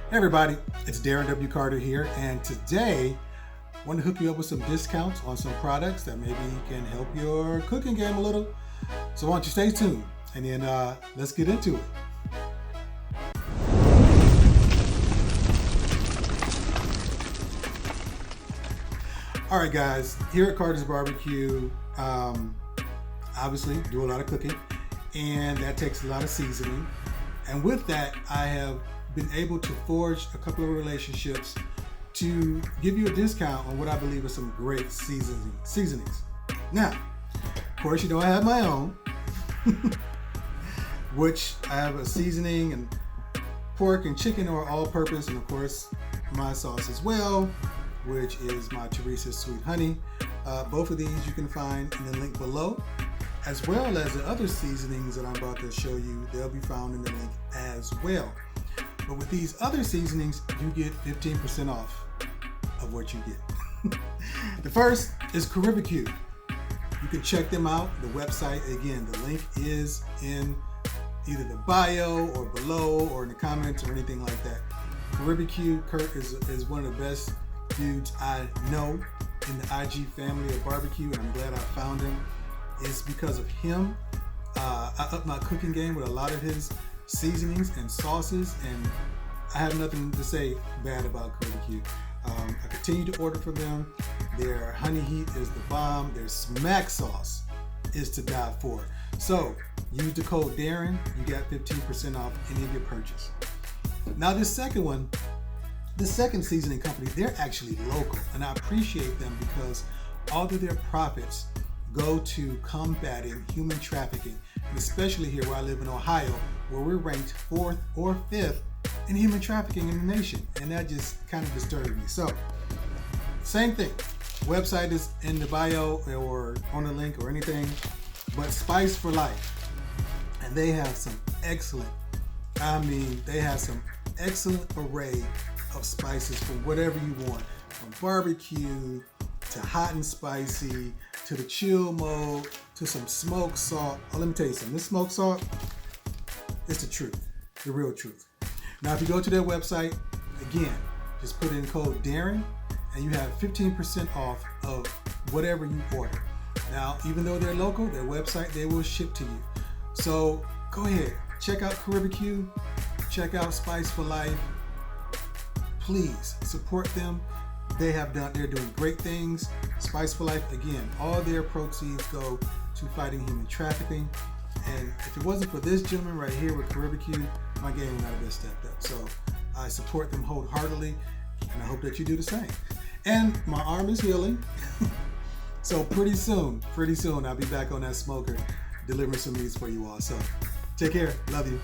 Hey everybody, it's Darren W. Carter here, and today I want to hook you up with some discounts on some products that maybe can help your cooking game a little. So why don't you stay tuned, and then let's get into it. All right, guys, here at Carter's Barbecue, obviously do a lot of cooking, and that takes a lot of seasoning. And with that, I have been able to forge a couple of relationships to give you a discount on what I believe are some great seasonings. Now, of course, you know I have my own, which I have a seasoning and pork and chicken or all-purpose, and of course my sauce as well, which is my Teresa's Sweet Honey. Both of these you can find in the link below, as well as the other seasonings that I'm about to show you. They'll be found in the link as well. But with these other seasonings, you get 15% off of what you get. The first is Caribbean. You can check them out. The website, again, the link is in either the bio or below or in the comments or anything like that. Caribbean, Kurt is one of the best dudes I know in the IG family of barbecue, and I'm glad I found him. It's because of him. I upped my cooking game with a lot of his seasonings and sauces, and I have nothing to say bad about Caribbean. I continue to order from them. Their honey heat is the bomb. Their smack sauce is to die for. So use the code Darren. You got 15% off any of your purchase. Now this second one, the second seasoning company, they're actually local, and I appreciate them because all of their profits go to combating human trafficking, and especially here where I live in Ohio, where we're ranked 4th or 5th in human trafficking in the nation, and that just kind of disturbed me. So, same thing. Website is in the bio or on the link or anything, but Spice for Life, and they have some excellent array of spices for whatever you want, from barbecue to hot and spicy to the chill mode to some smoked salt. Oh, let me tell you something. This smoked salt, it's the truth, the real truth. Now, if you go to their website, again, just put in code Darren and you have 15% off of whatever you order. Now, even though they're local, their website, they will ship to you. So go ahead, check out Caribbean, check out Spice for Life. Please support them. They're doing great things. Spice for Life, again, all their proceeds go to fighting human trafficking. And if it wasn't for this gentleman right here with Caribbean, my game would not have been stepped up. So I support them wholeheartedly, and I hope that you do the same. And my arm is healing. So pretty soon, I'll be back on that smoker delivering some meats for you all. So take care. Love you.